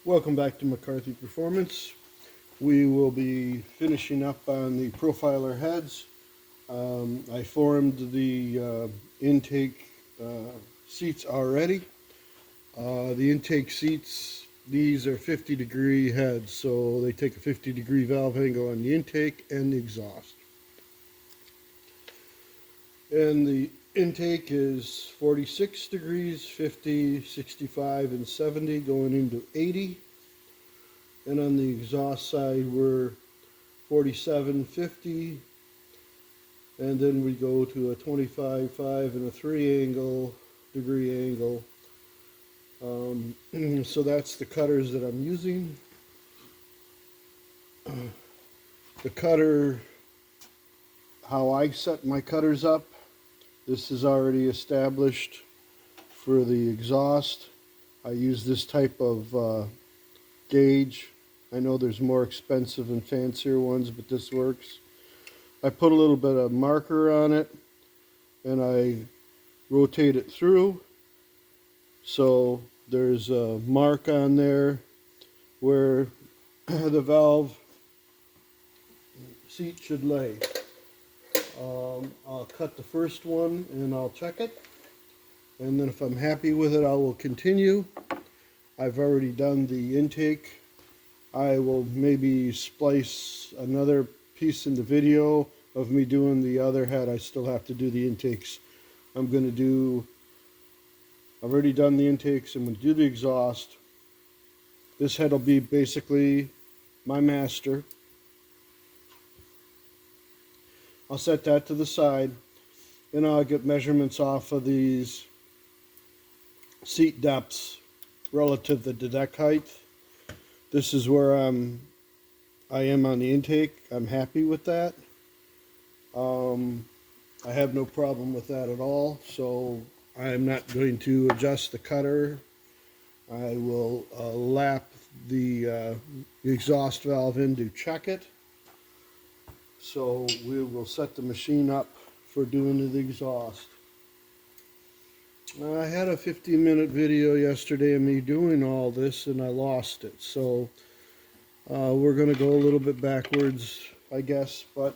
Welcome back to McCarthy Performance. We will be finishing up on the profiler heads. I formed the intake seats already. The intake seats, these are 50-degree heads, so they take a 50-degree valve angle on the intake and the exhaust. And the intake is 46 degrees, 50, 65, and 70 going into 80. And on the exhaust side, we're 47, 50, and then we go to a 25, 5, and a 3 degree angle. So that's the cutters that I'm using. The cutter, how I set my cutters up, this is already established for the exhaust. I use this type of gauge. I know there's more expensive and fancier ones, but this works. I put a little bit of marker on it and I rotate it through, so there's a mark on there where the valve seat should lay. I'll cut the first one and I'll check it, and then if I'm happy with it, I will continue. I've already done the intake. I will maybe splice another piece in the video of me doing the other head. I still have to do the intakes. I've already done the intakes. I'm going to do the exhaust. This head will be basically my master. I'll set that to the side, and I'll get measurements off of these seat depths relative to the deck height. This is where I am on the intake. I'm happy with that. I have no problem with that at all, so I'm not going to adjust the cutter. I will lap the exhaust valve in to check it. So we will set the machine up for doing the exhaust. I had a 15-minute video yesterday of me doing all this and I lost it, so we're going to go a little bit backwards, I guess, but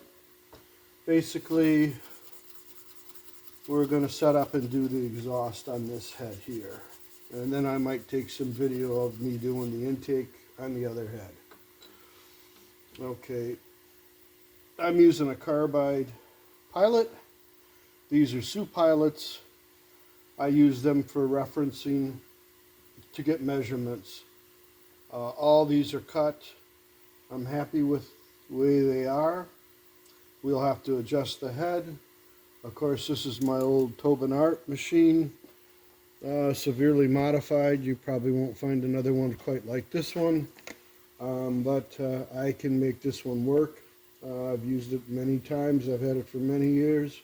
basically we're going to set up and do the exhaust on this head here, and then I might take some video of me doing the intake on the other head. Okay, I'm using a carbide pilot. These are Sioux pilots. I use them for referencing to get measurements. All these are cut. I'm happy with the way they are. We'll have to adjust the head. Of course, this is my old Tobin art machine, severely modified. You probably won't find another one quite like this one, but I can make this one work. I've used it many times. I've had it for many years.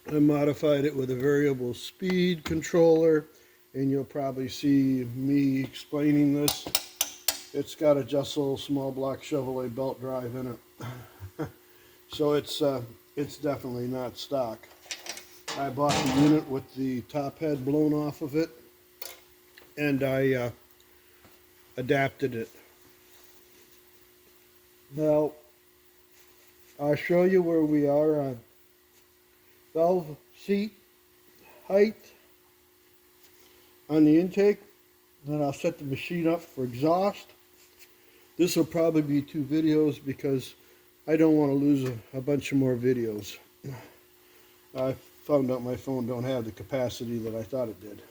I modified it with a variable speed controller, and you'll probably see me explaining this. It's got a Jesel small block Chevrolet belt drive in it. So it's definitely not stock. I bought the unit with the top head blown off of it, and I adapted it. Now, I'll show you where we are on valve seat height on the intake. Then I'll set the machine up for exhaust. This will probably be 2 videos because I don't want to lose a bunch of more videos. I found out my phone don't have the capacity that I thought it did.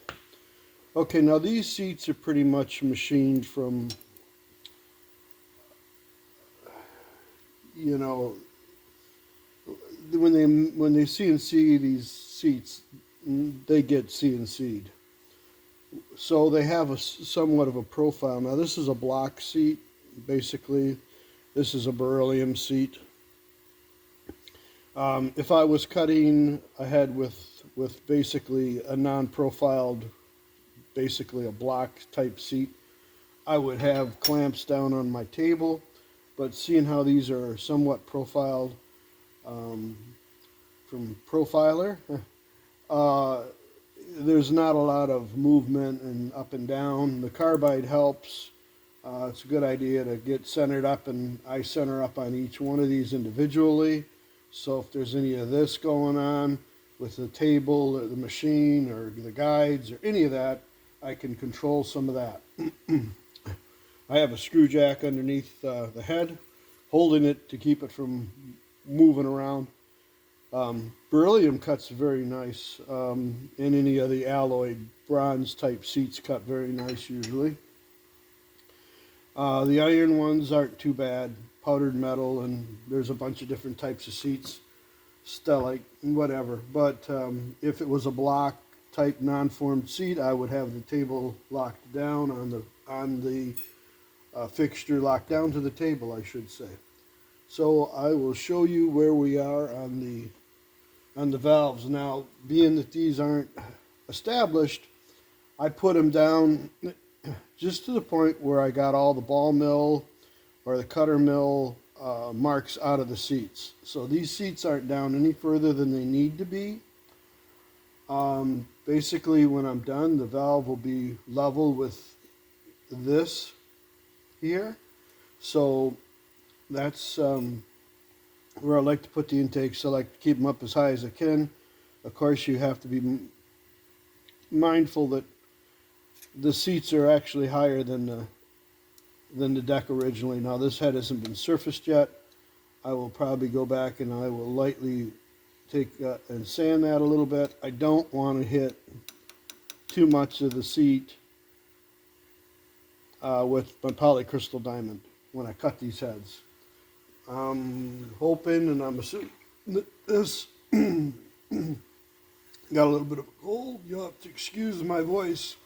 Okay, now these seats are pretty much machined from, you know, when they CNC these seats, they get CNC'd. So they have a somewhat of a profile. Now this is a block seat, basically. This is a beryllium seat. If I was cutting a head with basically a non-profiled, basically a block type seat, I would have clamps down on my table. But seeing how these are somewhat profiled from Profiler, there's not a lot of movement and up and down. The carbide helps. It's a good idea to get centered up, and I center up on each one of these individually. So if there's any of this going on with the table or the machine or the guides or any of that, I can control some of that. I have a screw jack underneath the head, holding it to keep it from moving around. Beryllium cuts very nice, and any of the alloy bronze type seats cut very nice usually. The iron ones aren't too bad, powdered metal, and there's a bunch of different types of seats, stellite, whatever. But if it was a block type non-formed seat, I would have the table locked down on the fixture, locked down to the table, I should say. So I will show you where we are on the valves. Now, being that these aren't established, I put them down just to the point where I got all the ball mill or the cutter mill marks out of the seats. So these seats aren't down any further than they need to be. Basically, when I'm done, the valve will be level with this here. So that's where I like to put the intakes. I like to keep them up as high as I can. Of course, you have to be mindful that the seats are actually higher than the deck originally. Now this head hasn't been surfaced yet. I will probably go back and I will lightly take and sand that a little bit. I don't want to hit too much of the seat with my polycrystal diamond when I cut these heads. I'm hoping, and I'm assuming that this got a little bit of a cold. You'll have to excuse my voice.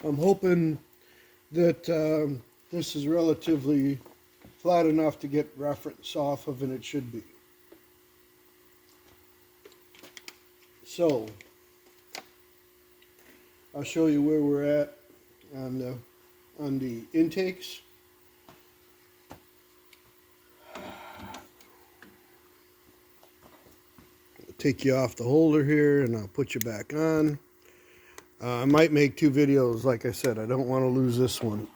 I'm hoping that this is relatively flat enough to get reference off of, and it should be. So I'll show you where we're at on the intakes. I'll take you off the holder here, and I'll put you back on. I might make two videos, like I said. I don't want to lose this one.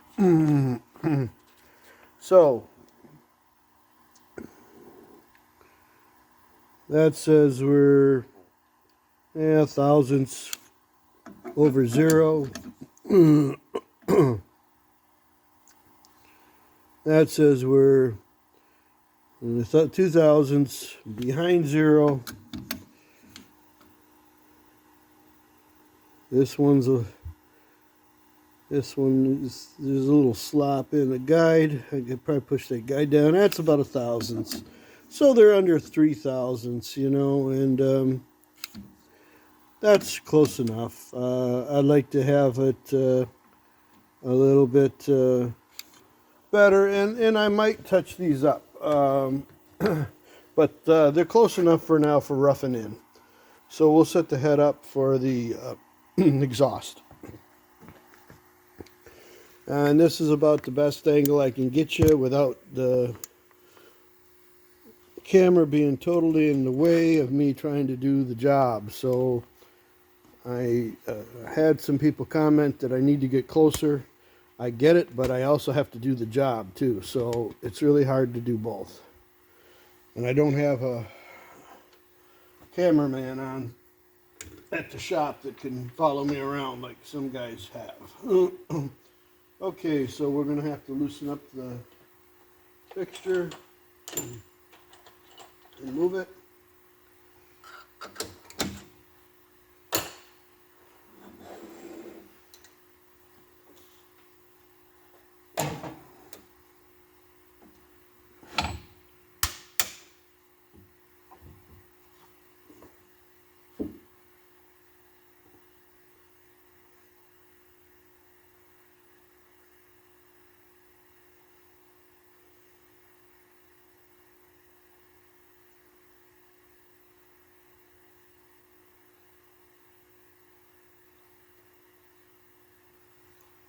So that says we're thousandths over 0. That says we're 2 thousandths behind 0. This one is, there's a little slop in the guide. I could probably push that guide down. That's about 1 thousandths. So they're under 3 thousandths, you know, and that's close enough. I'd like to have it a little bit better, and I might touch these up. But they're close enough for now for roughing in. So we'll set the head up for the exhaust. And this is about the best angle I can get you without the camera being totally in the way of me trying to do the job. So I had some people comment that I need to get closer. I get it, but I also have to do the job too. So it's really hard to do both. And I don't have a cameraman on at the shop that can follow me around like some guys have. Okay, so we're going to have to loosen up the fixture and move it.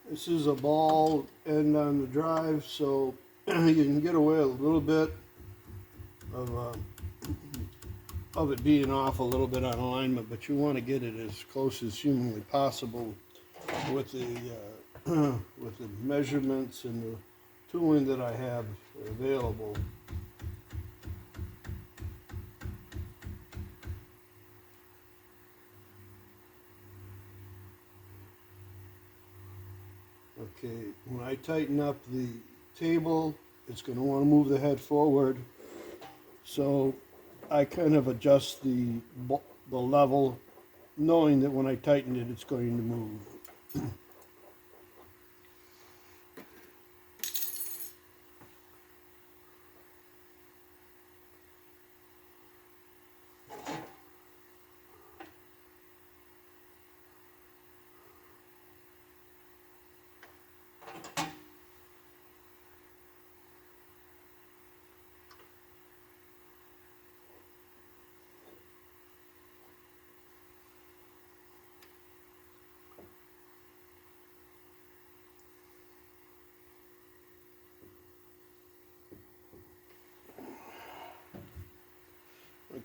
This is a ball end on the drive, so you can get away a little bit of of it being off a little bit on alignment, but you want to get it as close as humanly possible with the with the measurements and the tooling that I have available. Okay, when I tighten up the table, it's going to want to move the head forward. So I kind of adjust the level, knowing that when I tighten it, it's going to move.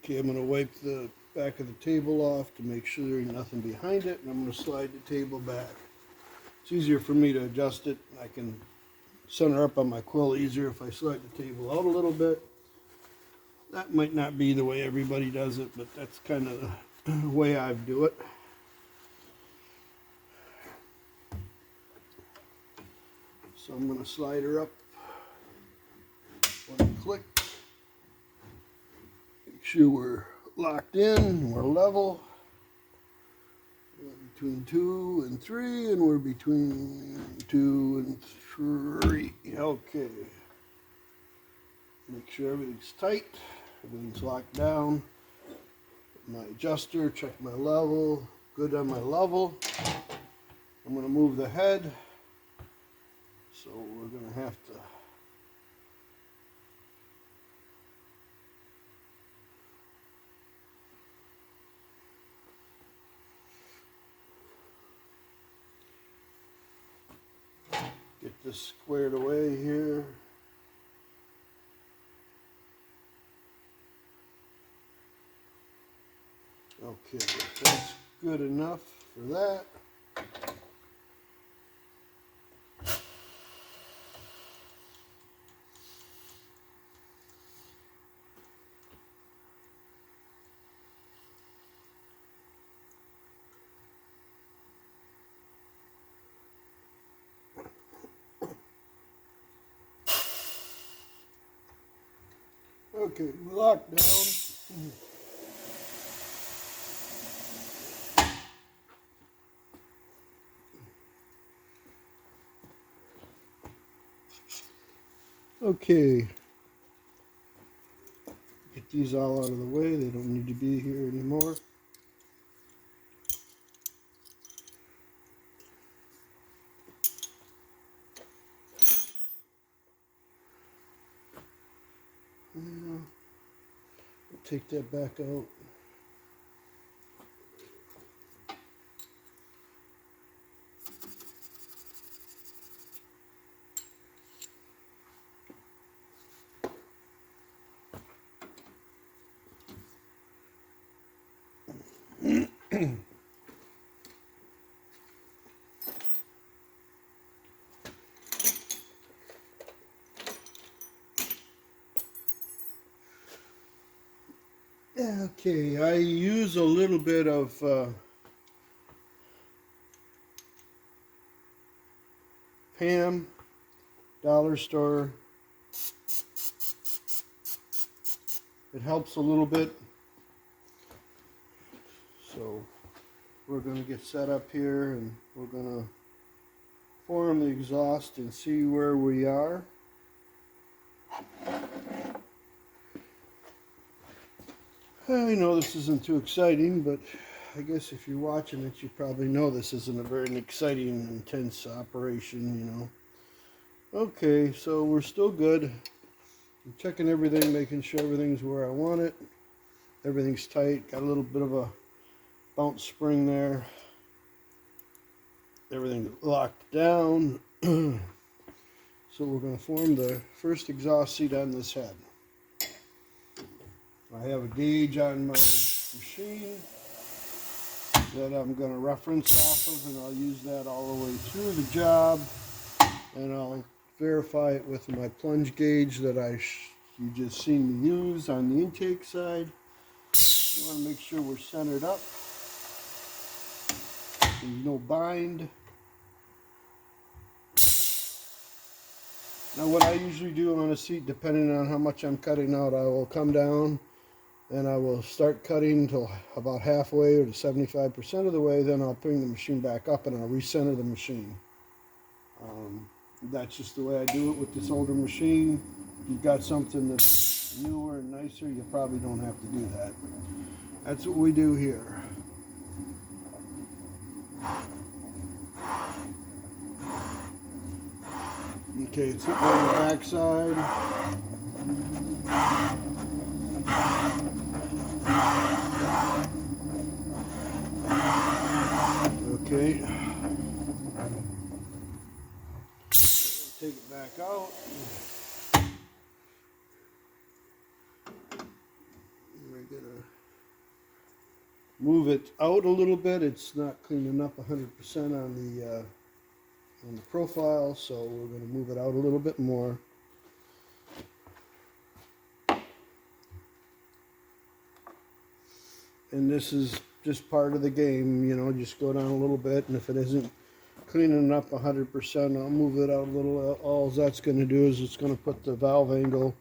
Okay, I'm going to wipe the back of the table off to make sure there's nothing behind it, and I'm going to slide the table back. It's easier for me to adjust it. I can center up on my quill easier if I slide the table out a little bit. That might not be the way everybody does it, but that's kind of the way I do it. So I'm going to slide her up one click. Make sure we're locked in, we're level. We're between 2 and 3, and we're between 2 and 3. Okay. Make sure everything's tight, everything's locked down. My adjuster, check my level, good on my level. I'm going to move the head, so we're going to have to get this squared away here. Okay, that's good enough for that. Okay, lock down. Okay, get these all out of the way. They don't need to be here anymore. Take that back out. Okay, I use a little bit of Pam, dollar store. It helps a little bit. So we're going to get set up here, and we're going to form the exhaust and see where we are. I know this isn't too exciting, but I guess if you're watching it, you probably know this isn't a very exciting, intense operation, you know. Okay, so we're still good. I'm checking everything, making sure everything's where I want it. Everything's tight. Got a little bit of a bounce spring there. Everything's locked down. So we're going to form the first exhaust seat on this head. I have a gauge on my machine that I'm going to reference off of, and I'll use that all the way through the job, and I'll verify it with my plunge gauge that you just seen me use on the intake side. We want to make sure we're centered up. There's no bind. Now what I usually do on a seat, depending on how much I'm cutting out, I will come down and I will start cutting until about halfway or to 75% of the way. Then I'll bring the machine back up and I'll recenter the machine. That's just the way I do it with this older machine. If you've got something that's newer and nicer, you probably don't have to do that. That's what we do here. Okay, it's sitting on the back side. Okay. Take it back out. We're gonna move it out a little bit. It's not cleaning up 100% on the profile, so we're going to move it out a little bit more. And this is just part of the game, you know, just go down a little bit, and if it isn't cleaning up 100%, I'll move it out a little. All that's going to do is it's going to put the valve angle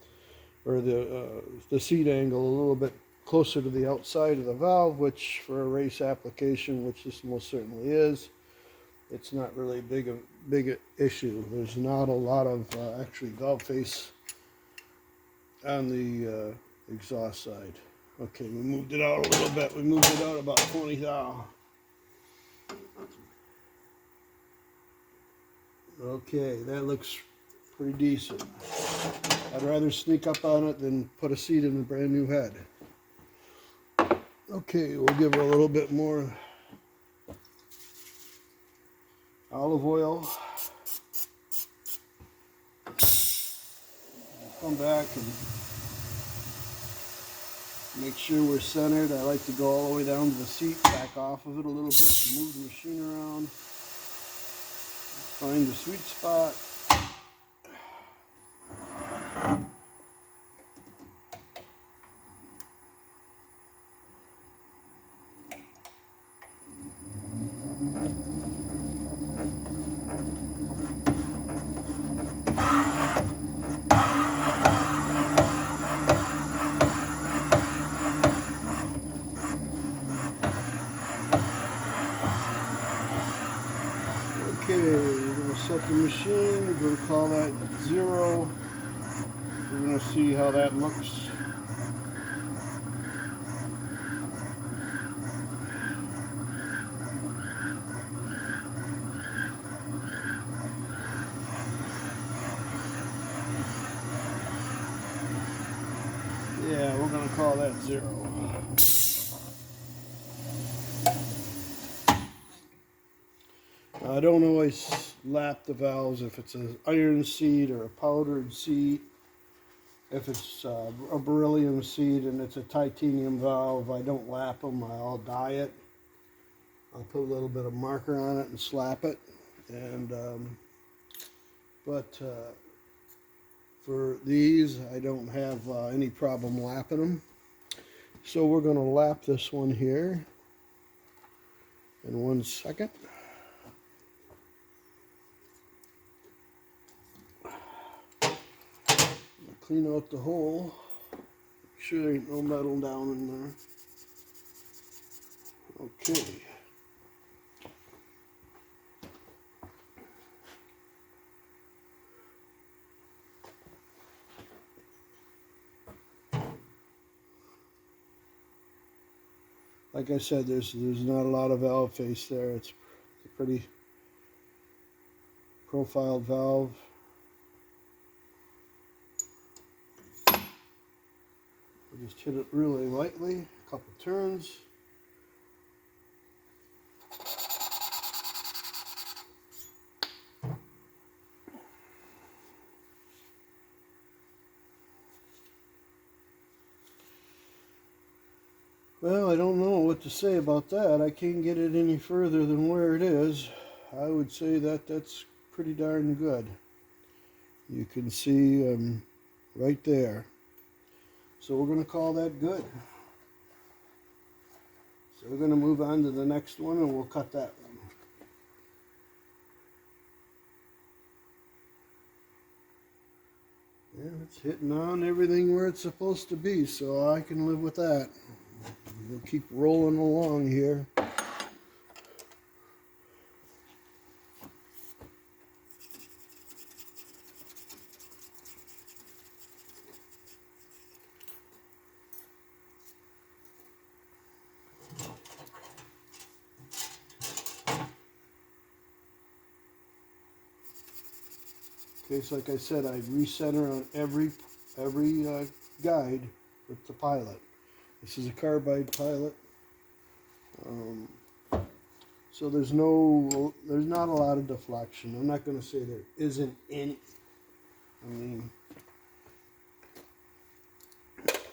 or the seat angle a little bit closer to the outside of the valve, which for a race application, which this most certainly is, it's not really a big issue. There's not a lot of actually valve face on the exhaust side. Okay, we moved it out a little bit. We moved it out about 20 thou. Okay, that looks pretty decent. I'd rather sneak up on it than put a seat in a brand new head. Okay, we'll give her a little bit more olive oil. Come back and make sure we're centered. I like to go all the way down to the seat, back off of it a little bit, move the machine around, find the sweet spot. Okay, we're going to set the machine. We're going to call that 0. We're going to see how that looks. Yeah, we're going to call that 0. I don't always lap the valves if it's an iron seat or a powdered seat. If it's a beryllium seat and it's a titanium valve, I don't lap them. I'll dye it. I'll put a little bit of marker on it and slap it. And for these, I don't have any problem lapping them. So we're going to lap this one here in 1 second. Clean out the hole. Make sure there ain't no metal down in there. Okay. Like I said, there's not a lot of valve face there. It's a pretty profiled valve. I just hit it really lightly, a couple turns. Well, I don't know what to say about that. I can't get it any further than where it is. I would say that that's pretty darn good. You can see right there. So we're going to call that good. So we're going to move on to the next one and we'll cut that one. Yeah, it's hitting on everything where it's supposed to be, so I can live with that. We'll keep rolling along here. Okay, so like I said, I recenter on every guide with the pilot. This is a carbide pilot, so there's not a lot of deflection. I'm not going to say there isn't any. I mean,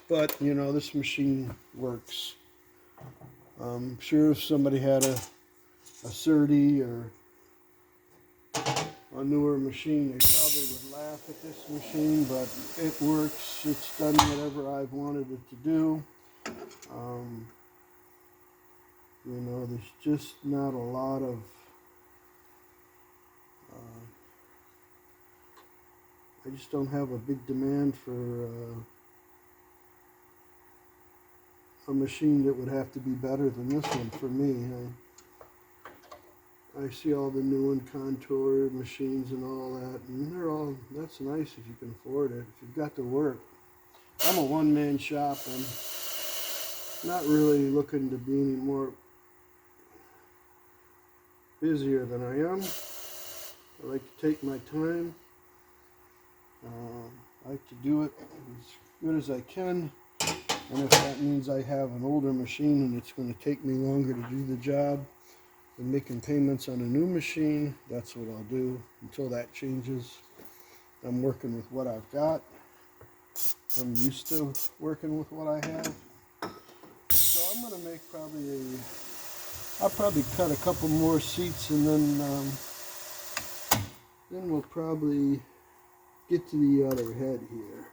but you know, this machine works. I'm sure if somebody had a 30 or a newer machine, they probably would laugh at this machine, but it works. It's done whatever I've wanted it to do. You know, there's just not a lot of I just don't have a big demand for a machine that would have to be better than this one for me. I see all the new and contour machines and all that, and that's nice if you can afford it, if you've got the work. I'm a one-man shop and not really looking to be any more busier than I am. I like to take my time. I like to do it as good as I can, and if that means I have an older machine and it's going to take me longer to do the job than making payments on a new machine, that's what I'll do until that changes. I'm working with what I've got. I'm used to working with what I have. So I'm going to make I'll probably cut a couple more seats, and then we'll probably get to the other head here.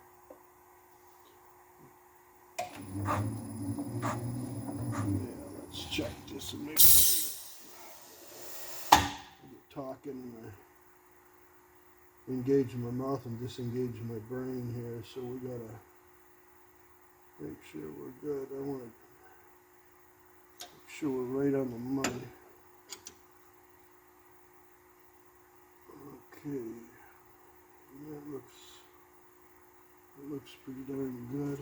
Yeah, let's check this and make sure that I get talking, engage my mouth and disengage my brain here. So we gotta make sure we're good. I want to make sure we're right on the money. Okay, that looks pretty darn good.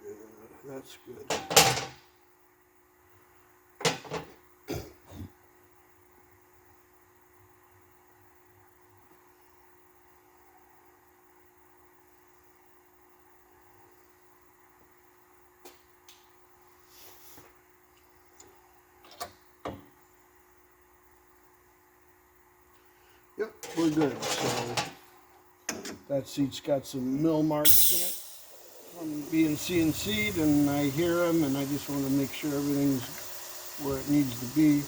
Yeah, that's good. Yep, we're good. So that seat's got some mill marks in it from being CNC'd, and I hear them, and I just want to make sure everything's where it needs to be.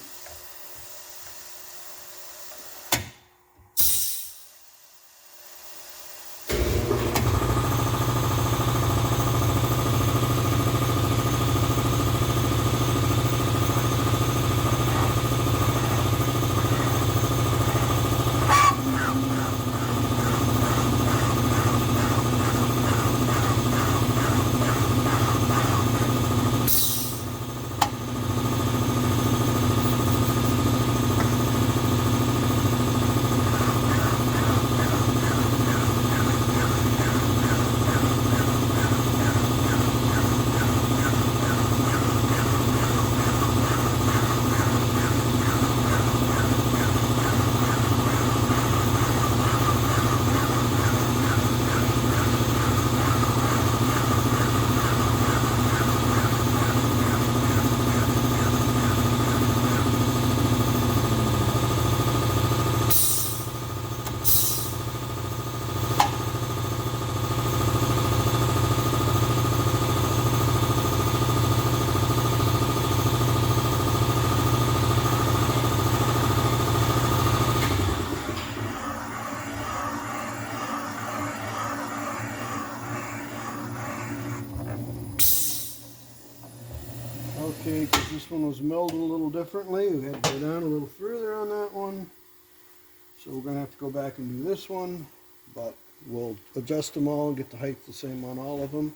Okay, because this one was milled a little differently. We had to go down a little further on that one. So we're going to have to go back and do this one. But we'll adjust them all and get the height the same on all of them.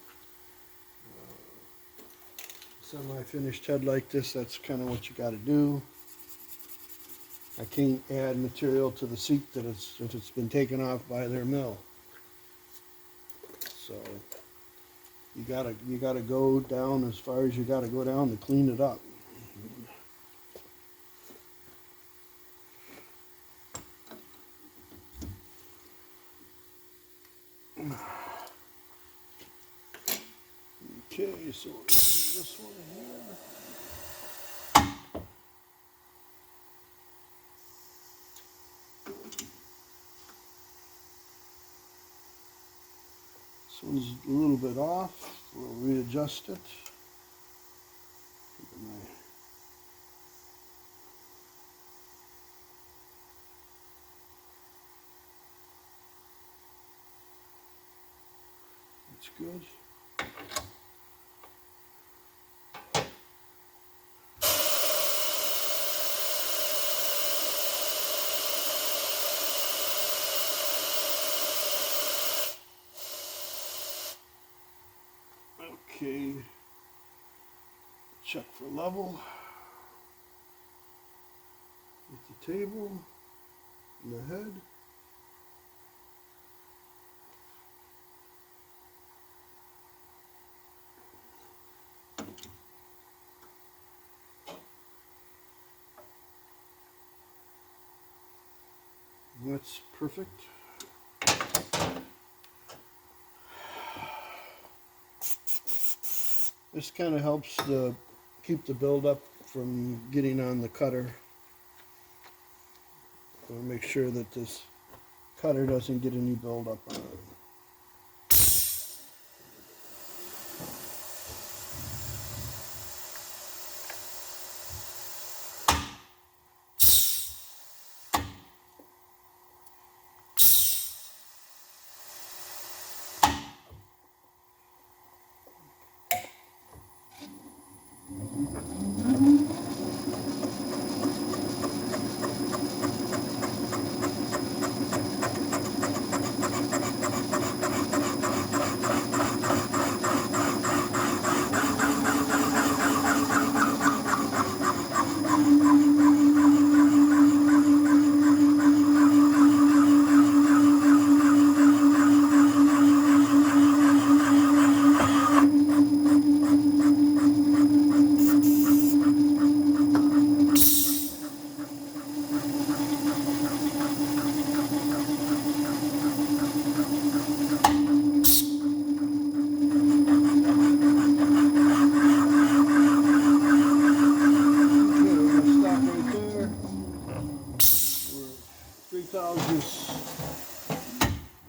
Semi-finished head like this, that's kind of what you got to do. I can't add material to the seat that it's been taken off by their mill. So you gotta go down as far as you gotta go down to clean it up. Okay, so let's do this one here. This one's a little bit off. We'll readjust it. That's good. Okay, check for level with the table and the head. That's perfect. This kind of helps to keep the buildup from getting on the cutter. We'll make sure that this cutter doesn't get any buildup on it.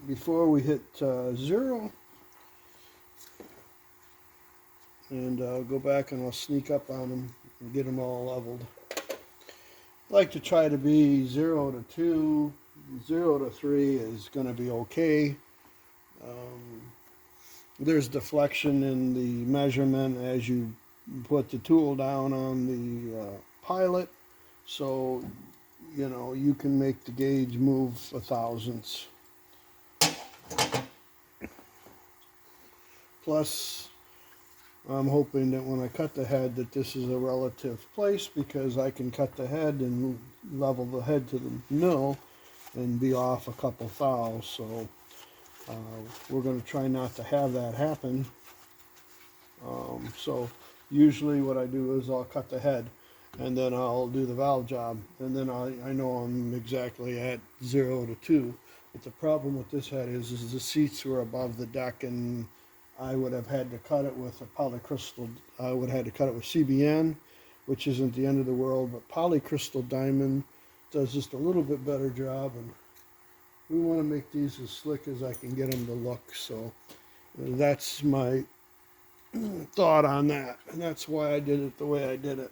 Before we hit 0, and I'll go back and I'll sneak up on them and get them all leveled. I like to try to be 0 to 2, 0 to 3 is going to be okay. There's deflection in the measurement as you put the tool down on the pilot, so you know you can make the gauge move a thousandths. Plus, I'm hoping that when I cut the head that this is a relative place, because I can cut the head and level the head to the mill and be off a couple thous. So we're going to try not to have that happen. So usually what I do is I'll cut the head and then I'll do the valve job, and then I know I'm exactly at 0 to 2. But the problem with this head is the seats were above the deck, and I would have had to cut it with a polycrystal. I would have had to cut it with CBN, which isn't the end of the world, but polycrystal diamond does just a little bit better job, and we want to make these as slick as I can get them to look. So that's my thought on that, and that's why I did it the way I did it.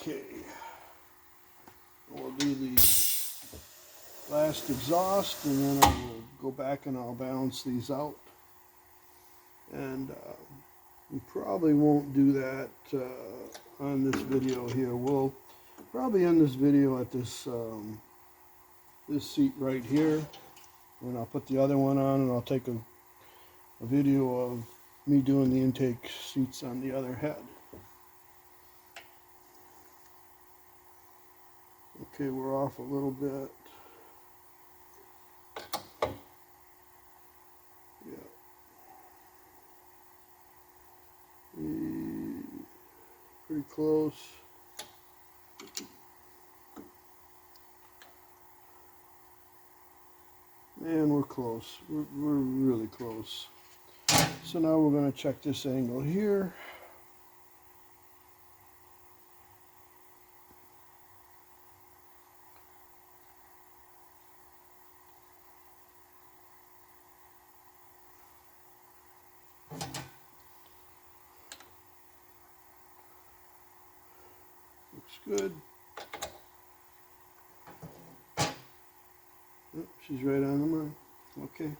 Okay, we'll do the last exhaust, and then I will go back and I'll balance these out. And we probably won't do that on this video here. We'll probably end this video at this this seat right here, and I'll put the other one on, and I'll take a video of me doing the intake seats on the other head. Okay, we're off a little bit. Yeah. Pretty close. And we're close. We're really close. So now we're going to check this angle here. Looks good. Oh, she's right on the mark. Okay.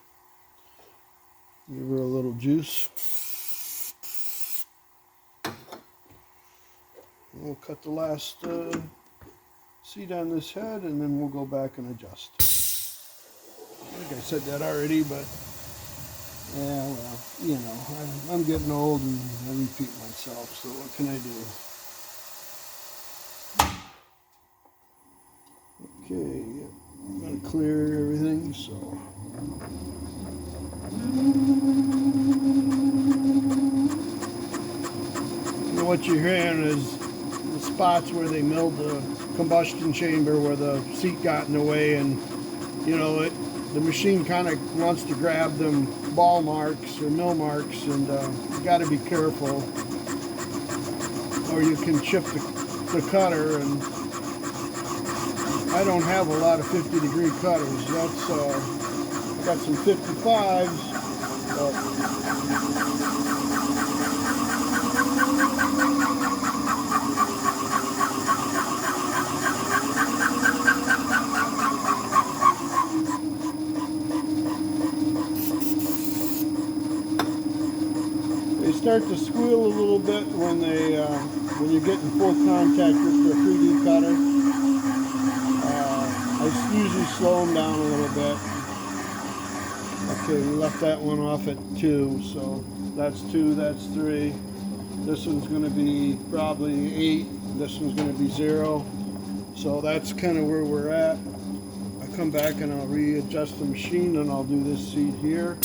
Give her a little juice. We'll cut the last seat on this head, and then we'll go back and adjust. I think I said that already, but yeah, well, you know, I'm getting old and I repeat myself, so what can I do? Okay, yeah, I'm going to clear everything, so. So what you're hearing is the spots where they milled the combustion chamber, where the seat got in the way, and you know the machine kind of wants to grab them ball marks or mill marks, and you got to be careful, or you can chip the cutter. And I don't have a lot of 50-degree cutters. That's I got some 55s. They start to squeal a little bit when you're getting full contact with the 3D cutter. I usually slow them down a little bit. Okay, we left that one off at 2, so that's 2, that's 3. This one's going to be probably 8. This one's going to be 0. So that's kind of where we're at. I'll come back and I'll readjust the machine, and I'll do this seat here.